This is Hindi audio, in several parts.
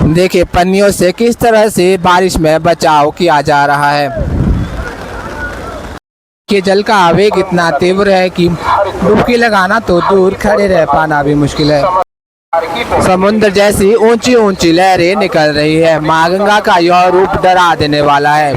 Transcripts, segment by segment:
देखिए पन्नियों से किस तरह से बारिश में बचाव किया जा रहा है कि जल का आवेग इतना तीव्र है कि डुबकी लगाना तो दूर, खड़े रह पाना भी मुश्किल है। समुद्र जैसी ऊंची ऊंची लहरें निकल रही है। माँ गंगा का यह रूप डरा देने वाला है।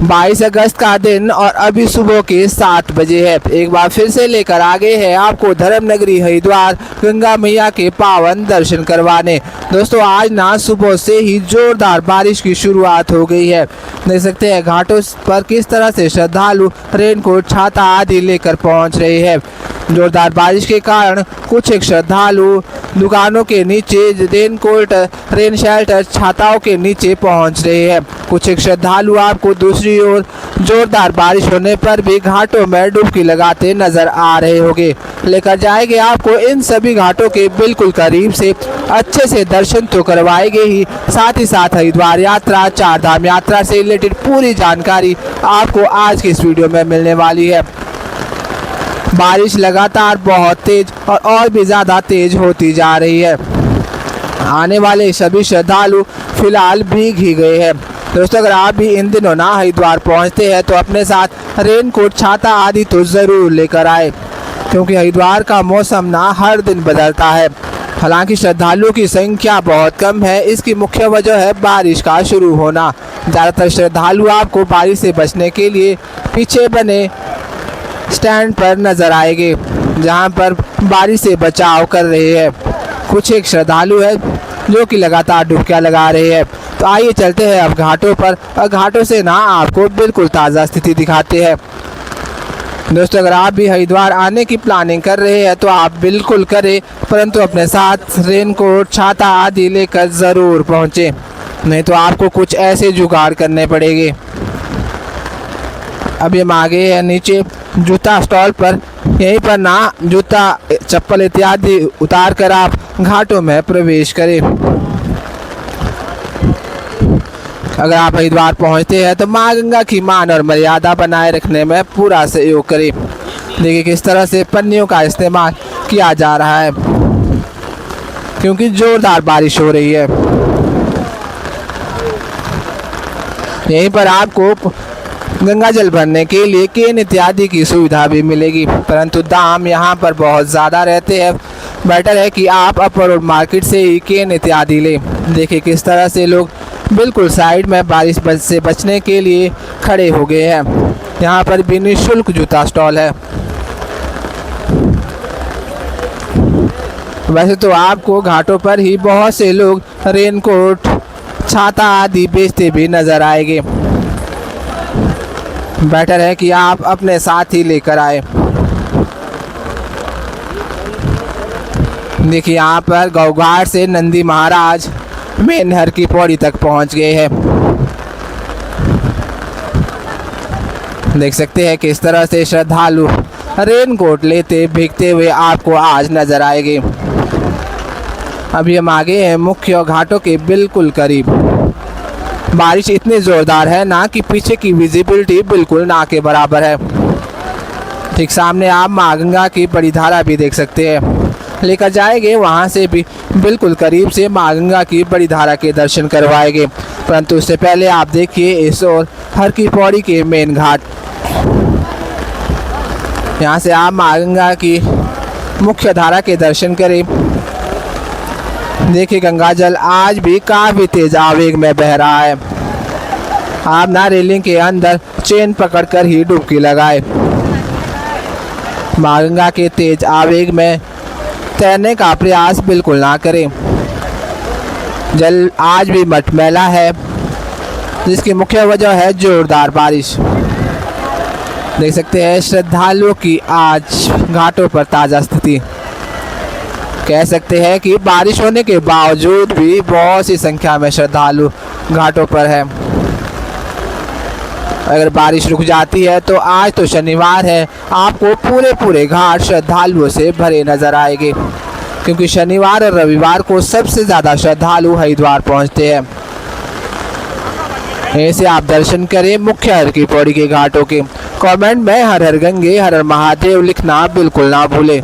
22 अगस्त का दिन और अभी सुबह के 7 बजे है। एक बार फिर से लेकर आ गए हैं आपको धर्म नगरी हरिद्वार गंगा मैया के पावन दर्शन करवाने। दोस्तों आज ना सुबह से ही जोरदार बारिश की शुरुआत हो गई है। देख सकते हैं घाटों पर किस तरह से श्रद्धालु रेनकोट, छाता आदि लेकर पहुंच रहे हैं। जोरदार बारिश के कारण कुछ एक श्रद्धालु दुकानों के नीचे रेनकोट, रेन शेल्टर, छाताओं के नीचे पहुंच रहे हैं। कुछ एक श्रद्धालु आपको दूसरी ओर जोरदार बारिश होने पर भी घाटों में डुबकी लगाते नजर आ रहे होंगे। लेकर जाएंगे आपको इन सभी घाटों के बिल्कुल करीब से, अच्छे से दर्शन तो करवाएंगे ही, साथ ही साथ हरिद्वार यात्रा, चार धाम यात्रा से रिलेटेड पूरी जानकारी आपको आज की इस वीडियो में मिलने वाली है। बारिश लगातार बहुत तेज और भी ज़्यादा तेज होती जा रही है। आने वाले सभी श्रद्धालु फिलहाल भीग ही गए हैं। दोस्तों अगर आप भी इन दिनों ना हरिद्वार पहुंचते हैं तो अपने साथ रेनकोट, छाता आदि तो ज़रूर लेकर आए, क्योंकि हरिद्वार का मौसम ना हर दिन बदलता है। हालांकि श्रद्धालुओं की संख्या बहुत कम है। इसकी मुख्य वजह है बारिश का शुरू होना। ज़्यादातर श्रद्धालु आपको बारिश से बचने के लिए पीछे बने स्टैंड पर नजर आएंगे, जहां पर बारिश से बचाव कर रहे हैं। कुछ एक श्रद्धालु है जो कि लगातार डुबकियां लगा रहे हैं। तो आइए चलते हैं अब घाटों पर और घाटों से ना आपको बिल्कुल ताज़ा स्थिति दिखाते हैं। दोस्तों अगर आप भी हरिद्वार आने की प्लानिंग कर रहे हैं तो आप बिल्कुल करें, परंतु अपने साथ रेनकोट, छाता आदि लेकर ज़रूर पहुँचें, नहीं तो आपको कुछ ऐसे जुगाड़ करने पड़ेंगे। अभी हम आ गए हैं नीचे जूता स्टॉल पर। यहीं पर ना जूता, चप्पल इत्यादि उतार कर आप घाटों में प्रवेश करें। अगर आप हरिद्वार पहुंचते हैं तो माँ गंगा की मान और मर्यादा बनाए रखने में पूरा सहयोग करें। देखिए किस तरह से पन्नियों का इस्तेमाल किया जा रहा है, क्योंकि जोरदार बारिश हो रही है। यहीं पर आपको गंगा जल भरने के लिए केन इत्यादि की सुविधा भी मिलेगी, परंतु दाम यहाँ पर बहुत ज़्यादा रहते हैं। बेटर है कि आप अपर रोड मार्केट से ही केन इत्यादि लें। देखिए किस तरह से लोग बिल्कुल साइड में बारिश से बचने के लिए खड़े हो गए हैं। यहाँ पर भी निःशुल्क जूता स्टॉल है। वैसे तो आपको घाटों पर ही बहुत से लोग रेनकोट, छाता आदि बेचते भी नजर आएंगे। बेटर है कि आप अपने साथ ही लेकर आए। देखिए यहाँ पर गौघाट से नंदी महाराज मेन हर की पौड़ी तक पहुँच गए हैं। देख सकते हैं किस तरह से श्रद्धालु रेनकोट लेते भीगते हुए आपको आज नजर आएंगे। अभी हम आगे हैं मुख्य घाटों के बिल्कुल करीब। बारिश इतनी ज़ोरदार है ना कि पीछे की विजिबिलिटी बिल्कुल ना के बराबर है। ठीक सामने आप माँ गंगा की बड़ी धारा भी देख सकते हैं। लेकर जाएंगे वहाँ से भी बिल्कुल करीब से माँ गंगा की बड़ी धारा के दर्शन करवाएंगे, परंतु उससे पहले आप देखिए इस ओर हर की पौड़ी के मेन घाट। यहाँ से आप माँ गंगा की मुख्य धारा के दर्शन करें। देखिए गंगा जल आज भी काफ़ी तेज आवेग में बह रहा है। आप ना रेलिंग के अंदर चेन पकड़कर ही डुबकी लगाए। माँ गंगा के तेज आवेग में तैरने का प्रयास बिल्कुल ना करें। जल आज भी मटमैला है, जिसकी मुख्य वजह है जोरदार बारिश। देख सकते हैं श्रद्धालुओं की आज घाटों पर ताज़ा स्थिति। कह सकते हैं कि बारिश होने के बावजूद भी बहुत सी संख्या में श्रद्धालु घाटों पर है। अगर बारिश रुक जाती है तो आज तो शनिवार है, आपको पूरे घाट श्रद्धालुओं से भरे नजर आएंगे, क्योंकि शनिवार और रविवार को सबसे ज़्यादा श्रद्धालु हरिद्वार पहुंचते हैं। ऐसे आप दर्शन करें मुख्य हर की पौड़ी के घाटों के। कमेंट में हर हर गंगे हर हर महादेव लिखना बिल्कुल ना भूलें।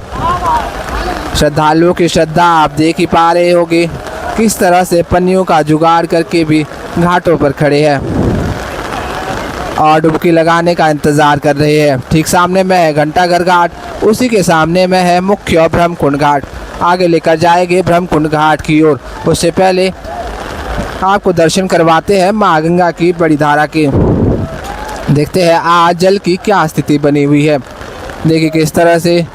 श्रद्धालुओं की श्रद्धा आप देख ही पा रहे होंगे। किस तरह से पन्नियों का जुगाड़ करके भी घाटों पर खड़े हैं और डुबकी लगाने का इंतज़ार कर रहे हैं। ठीक सामने में है घंटाघर घाट, उसी के सामने में है मुख्य ब्रह्मकुंड घाट। आगे लेकर जाएंगे ब्रह्मकुंड घाट की ओर। उससे पहले आपको दर्शन करवाते हैं माँ गंगा की बड़ी धारा के। देखते हैं आज जल की क्या स्थिति बनी हुई है। देखिए किस तरह से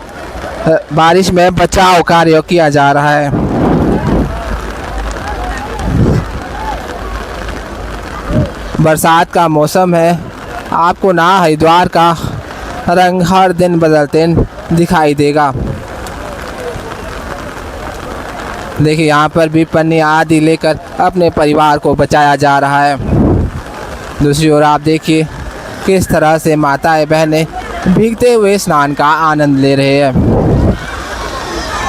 बारिश में बचाव कार्य किया जा रहा है। बरसात का मौसम है, आपको ना हरिद्वार का रंग हर दिन बदलते दिखाई देगा। देखिए यहाँ पर भी पन्नी आदि लेकर अपने परिवार को बचाया जा रहा है। दूसरी ओर आप देखिए किस तरह से माताएं बहनें भीगते हुए स्नान का आनंद ले रहे हैं।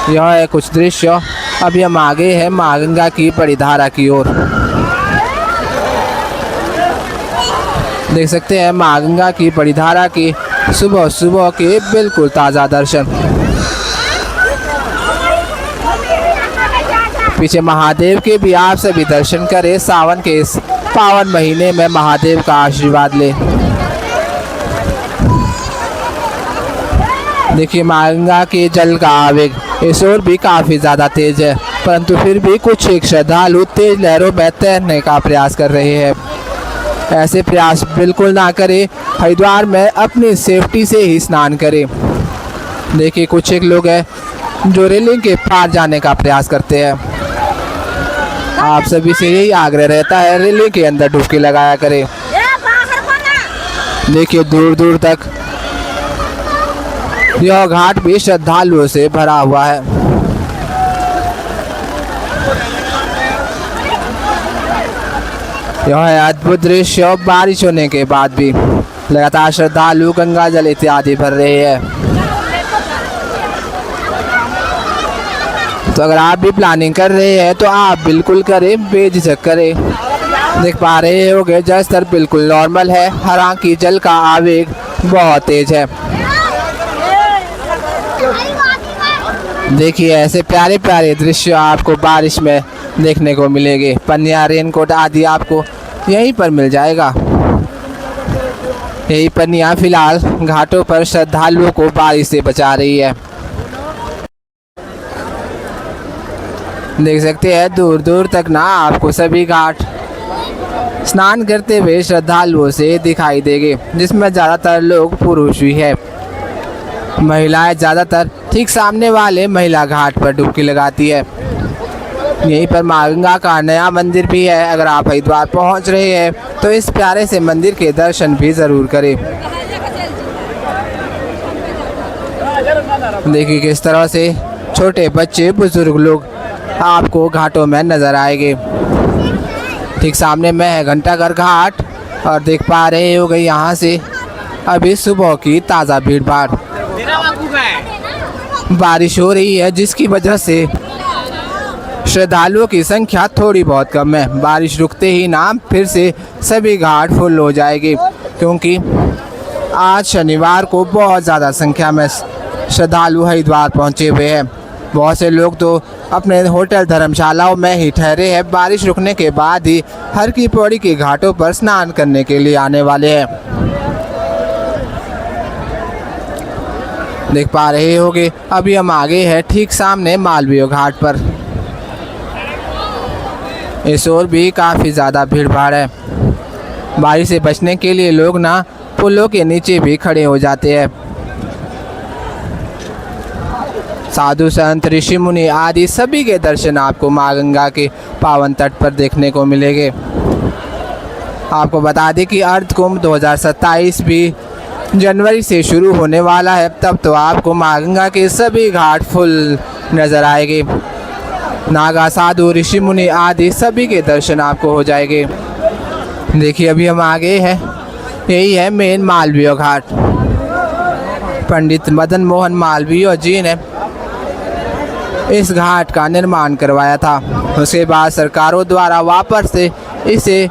यह है कुछ दृश्य। अभी हम आगे हैं माँ गंगा की बड़ी धारा की ओर। देख सकते हैं माँ गंगा की बड़ी धारा की सुबह सुबह के बिल्कुल ताज़ा दर्शन। पीछे महादेव के भी आप सभी दर्शन करें। सावन के इस पावन महीने में महादेव का आशीर्वाद लें। देखिए माँ गंगा के जल का आवेग इस ओर भी काफ़ी ज़्यादा तेज है, परंतु फिर भी कुछ एक श्रद्धालु तेज लहरों में तैरने का प्रयास कर रहे हैं। ऐसे प्रयास बिल्कुल ना करें। हरिद्वार में अपनी सेफ्टी से ही स्नान करें। देखिए कुछ एक लोग हैं जो रेलिंग के पार जाने का प्रयास करते हैं। आप सभी से यही आग्रह रहता है रेलिंग के अंदर डुबकी लगाया करें। देखिए दूर दूर तक यह घाट भी श्रद्धालुओं से भरा हुआ है। यह है अद्भुत दृश्य। बारिश होने के बाद भी लगातार श्रद्धालु गंगा जल इत्यादि भर रहे हैं। तो अगर आप भी प्लानिंग कर रहे हैं तो आप बिल्कुल करें, बेझिझक करें। देख पा रहे होंगे जल स्तर बिल्कुल नॉर्मल है, हालांकि जल का आवेग बहुत तेज है। देखिए ऐसे प्यारे प्यारे दृश्य आपको बारिश में देखने को मिलेंगे। पन्निया रेनकोट आदि आपको यहीं पर मिल जाएगा। यही पन्निया फिलहाल घाटों पर श्रद्धालुओं को बारिश से बचा रही है। देख सकते हैं दूर दूर तक ना आपको सभी घाट स्नान करते हुए श्रद्धालुओं से दिखाई देंगे, जिसमें ज़्यादातर लोग पुरुष ही है। महिलाएं ज़्यादातर ठीक सामने वाले महिला घाट पर डुबकी लगाती है। यहीं पर माँ गंगा का नया मंदिर भी है। अगर आप हरिद्वार पहुँच रहे हैं तो इस प्यारे से मंदिर के दर्शन भी ज़रूर करें। देखिए किस तरह से छोटे बच्चे बुजुर्ग लोग आपको घाटों में नज़र आएंगे। ठीक सामने में है घंटाघर घाट और देख पा रहे होंगे यहाँ से अभी सुबह की ताज़ा भीड़ भाड़। बारिश हो रही है जिसकी वजह से श्रद्धालुओं की संख्या थोड़ी बहुत कम है। बारिश रुकते ही ना फिर से सभी घाट फुल हो जाएगी, क्योंकि आज शनिवार को बहुत ज़्यादा संख्या में श्रद्धालु हरिद्वार पहुँचे हुए हैं। बहुत से लोग तो अपने होटल धर्मशालाओं में ही ठहरे हैं। बारिश रुकने के बाद ही हर की पौड़ी के घाटों पर स्नान करने के लिए आने वाले हैं। देख पा रहे होंगे अभी हम आगे हैं ठीक सामने मालवीय घाट पर। इस ओर भी काफ़ी ज़्यादा भीड़ भाड़ है। बारिश से बचने के लिए लोग ना पुलों के नीचे भी खड़े हो जाते हैं। साधु संत ऋषि मुनि आदि सभी के दर्शन आपको माँ गंगा के पावन तट पर देखने को मिलेंगे। आपको बता दें कि अर्ध कुंभ 2027 भी जनवरी से शुरू होने वाला है। तब तो आपको माँ गंगा के सभी घाट फुल नज़र आएंगे। नागा साधु ऋषि मुनि आदि सभी के दर्शन आपको हो जाएंगे। देखिए अभी हम आगे हैं, यही है मेन मालवीय घाट। पंडित मदन मोहन मालवीय जी ने इस घाट का निर्माण करवाया था। उसके बाद सरकारों द्वारा वापस से इसे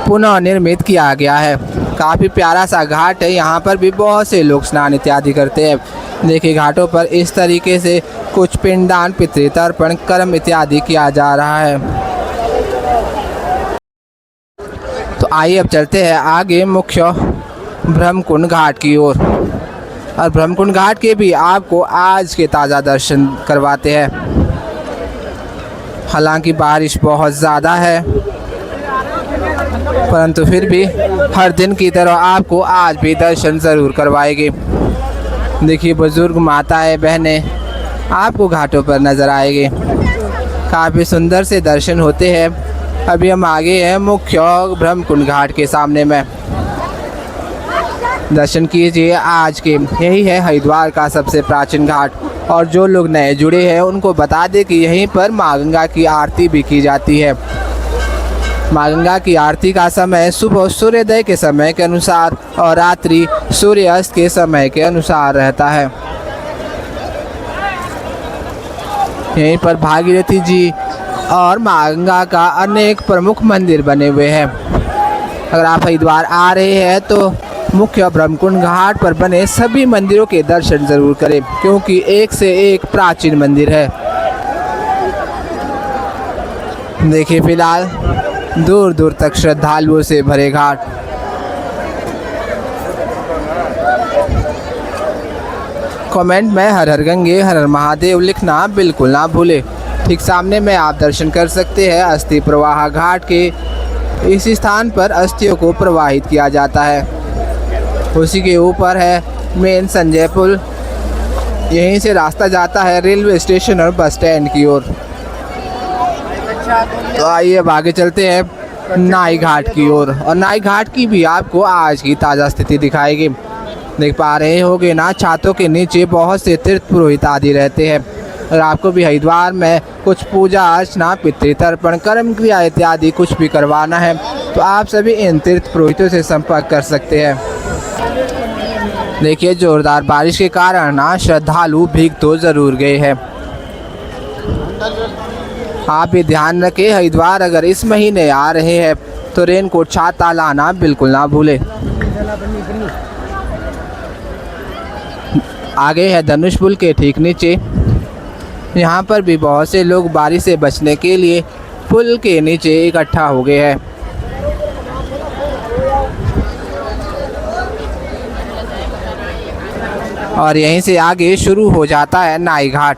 पुनः निर्मित किया गया है। काफ़ी प्यारा सा घाट है। यहाँ पर भी बहुत से लोग स्नान इत्यादि करते हैं। देखिए घाटों पर इस तरीके से कुछ पिंडदान, पितृतर्पण, कर्म इत्यादि किया जा रहा है। तो आइए अब चलते हैं आगे मुख्य ब्रह्मकुंड घाट की ओर। और ब्रह्मकुंड घाट के भी आपको आज के ताज़ा दर्शन करवाते हैं। हालांकि बारिश बहुत ज़्यादा है, परंतु फिर भी हर दिन की तरह आपको आज भी दर्शन ज़रूर करवाएगी। देखिए बुजुर्ग माताएं, बहनें आपको घाटों पर नज़र आएगी। काफ़ी सुंदर से दर्शन होते हैं। अभी हम आगे हैं मुख्य ब्रह्मकुंड घाट के सामने में। दर्शन कीजिए आज के। यही है हरिद्वार का सबसे प्राचीन घाट। और जो लोग नए जुड़े हैं उनको बता दें कि यहीं पर माँ गंगा की आरती भी की जाती है। माँ गंगा की आरती का समय सुबह सूर्योदय के समय के अनुसार और रात्रि सूर्यास्त के समय के अनुसार रहता है। यहीं पर भागीरथी जी और माँ गंगा का अनेक प्रमुख मंदिर बने हुए हैं। अगर आप हरिद्वार आ रहे हैं तो मुख्य ब्रह्मकुंड घाट पर बने सभी मंदिरों के दर्शन ज़रूर करें, क्योंकि एक से एक प्राचीन मंदिर है। देखिए फिलहाल दूर दूर तक श्रद्धालुओं से भरे घाट। कमेंट में हर हर गंगे हर हर महादेव लिखना बिल्कुल ना भूले। ठीक सामने में आप दर्शन कर सकते हैं अस्थि प्रवाह घाट के। इस स्थान पर अस्थियों को प्रवाहित किया जाता है। उसी के ऊपर है मेन संजय पुल। यहीं से रास्ता जाता है रेलवे स्टेशन और बस स्टैंड की ओर। तो आइए अब आगे चलते हैं नाई घाट की ओर। और नाई घाट की भी आपको आज की ताज़ा स्थिति दिखाएगी। देख पा रहे होगे ना, छातों के नीचे बहुत से तीर्थ पुरोहित आदि रहते हैं। और आपको भी हरिद्वार में कुछ पूजा अर्चना, पितृतर्पण, कर्म क्रिया इत्यादि कुछ भी करवाना है तो आप सभी इन तीर्थ पुरोहितों से संपर्क कर सकते हैं। देखिए जोरदार बारिश के कारण ना श्रद्धालु भीग तो ज़रूर गए हैं। आप भी ध्यान रखें, हरिद्वार अगर इस महीने आ रहे हैं तो रेनकोट, छाता लाना बिल्कुल ना भूलें। आगे है धनुष पुल के ठीक नीचे। यहाँ पर भी बहुत से लोग बारिश से बचने के लिए पुल के नीचे इकट्ठा हो गए हैं। और यहीं से आगे शुरू हो जाता है नाई घाट।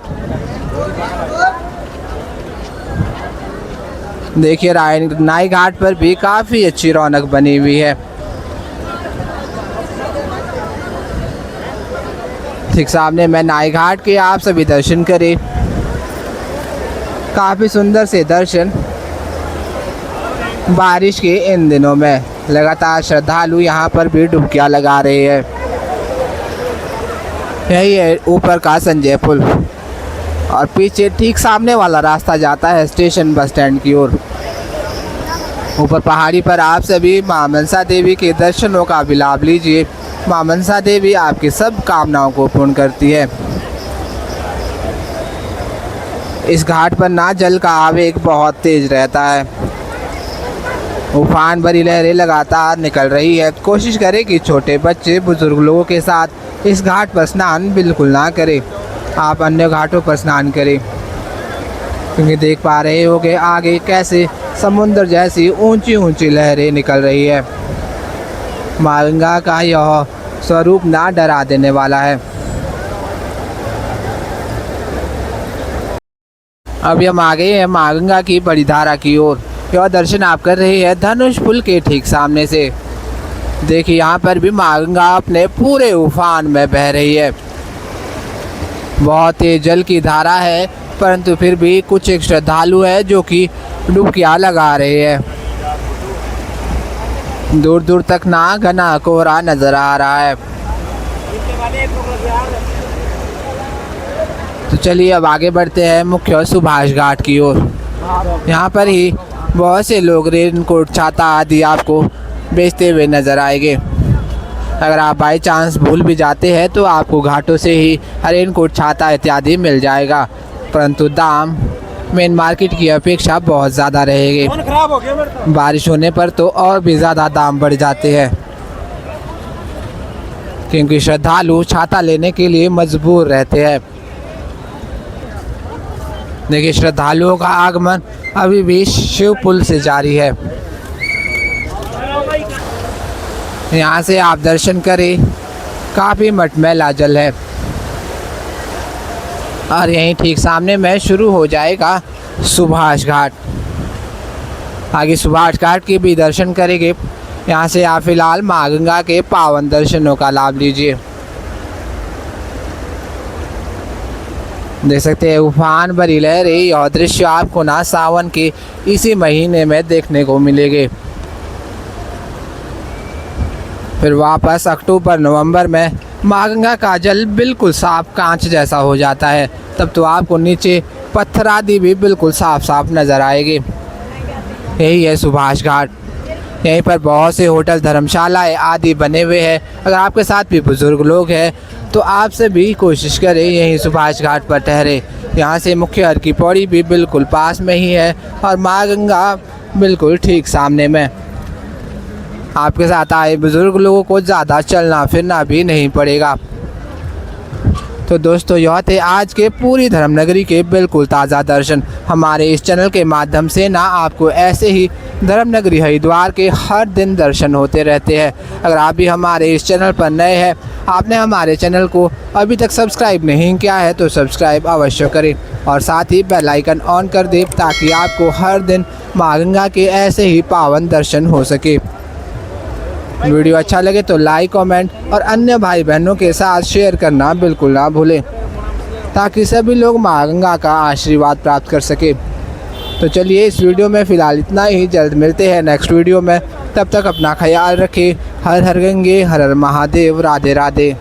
देखिए नाई घाट पर भी काफ़ी अच्छी रौनक बनी हुई है। ठीक सामने में नाई घाट के आप सभी दर्शन करें। काफ़ी सुंदर से दर्शन बारिश के इन दिनों में। लगातार श्रद्धालु यहाँ पर भी डुबकियाँ लगा रहे हैं। यही है ऊपर का संजय पुल। और पीछे ठीक सामने वाला रास्ता जाता है स्टेशन बस स्टैंड की ओर। ऊपर पहाड़ी पर आप सभी मां मनसा देवी के दर्शनों का भी लाभ लीजिए। मां मनसा देवी आपकी सब कामनाओं को पूर्ण करती है। इस घाट पर ना जल का आवेग बहुत तेज रहता है। उफान भरी लहरें लगातार निकल रही है। कोशिश करें कि छोटे बच्चे, बुजुर्ग लोगों के साथ इस घाट पर स्नान बिल्कुल ना करें। आप अन्य घाटों पर स्नान करें, क्योंकि देख पा रहे होंगे आगे कैसे समुद्र जैसी ऊंची ऊंची लहरें निकल रही है। माँ गंगा का यह स्वरूप ना डरा देने वाला है। अभी हम आ गए हैं माँ गंगा की बड़ी धारा की ओर। यह दर्शन आप कर रहे हैं धनुष पुल के ठीक सामने से। देखिए यहाँ पर भी माँ गंगा अपने पूरे उफान में बह रही है। बहुत तेज जल की धारा है, परंतु फिर भी कुछ एक श्रद्धालु है जो कि डुबकियाँ लगा रहे हैं। दूर दूर तक ना घना कोहरा नजर आ रहा है। तो चलिए अब आगे बढ़ते हैं मुख्य सुभाष घाट की ओर। यहाँ पर ही बहुत से लोग रेनकोट, छाता आदि आपको बेचते हुए नजर आएंगे। अगर आप बाई चांस भूल भी जाते हैं तो आपको घाटों से ही रेनकोट, छाता इत्यादि मिल जाएगा, परंतु दाम मेन मार्केट की अपेक्षा बहुत ज़्यादा रहेंगे। बारिश होने पर तो और भी ज़्यादा दाम बढ़ जाते हैं। क्योंकि श्रद्धालु छाता लेने के लिए मजबूर रहते हैं। देखिए श्रद्धालुओं का आगमन अभी भी शिव पुल से जारी है। यहाँ से आप दर्शन करें, काफ़ी मटमैला जल है और यहीं ठीक सामने में शुरू हो जाएगा सुभाष घाट। आगे सुभाष घाट के भी दर्शन करेंगे। यहाँ से आप फिलहाल माँ गंगा के पावन दर्शनों का लाभ लीजिए। देख सकते हैं उफान भरी लहरें। यह दृश्य आपको ना सावन के इसी महीने में देखने को मिलेंगे। फिर वापस अक्टूबर नवंबर में माँ गंगा का जल बिल्कुल साफ कांच जैसा हो जाता है। तब तो आपको नीचे पत्थर आदि भी बिल्कुल साफ साफ नज़र आएगी। यही है सुभाष घाट। यहीं पर बहुत से होटल धर्मशालाएं आदि बने हुए हैं। अगर आपके साथ भी बुज़ुर्ग लोग हैं तो आपसे भी कोशिश करें यहीं सुभाष घाट पर ठहरे। यहाँ से मुख्य हर की पौड़ी भी बिल्कुल पास में ही है और माँ गंगा बिल्कुल ठीक सामने में। आपके साथ आए बुज़ुर्ग लोगों को ज़्यादा चलना फिरना भी नहीं पड़ेगा। तो दोस्तों यह थे आज के पूरी धर्मनगरी के बिल्कुल ताज़ा दर्शन। हमारे इस चैनल के माध्यम से ना आपको ऐसे ही धर्मनगरी हरिद्वार के हर दिन दर्शन होते रहते हैं। अगर आप भी हमारे इस चैनल पर नए हैं, आपने हमारे चैनल को अभी तक सब्सक्राइब नहीं किया है तो सब्सक्राइब अवश्य करें और साथ ही बेल आइकन ऑन कर दें ताकि आपको हर दिन माँ गंगा के ऐसे ही पावन दर्शन हो सके। वीडियो अच्छा लगे तो लाइक, कमेंट और अन्य भाई बहनों के साथ शेयर करना बिल्कुल ना भूलें ताकि सभी लोग माँ गंगा का आशीर्वाद प्राप्त कर सके। तो चलिए इस वीडियो में फ़िलहाल इतना ही। जल्द मिलते हैं नेक्स्ट वीडियो में। तब तक अपना ख्याल रखें। हर हर गंगे, हर हर महादेव। राधे राधे।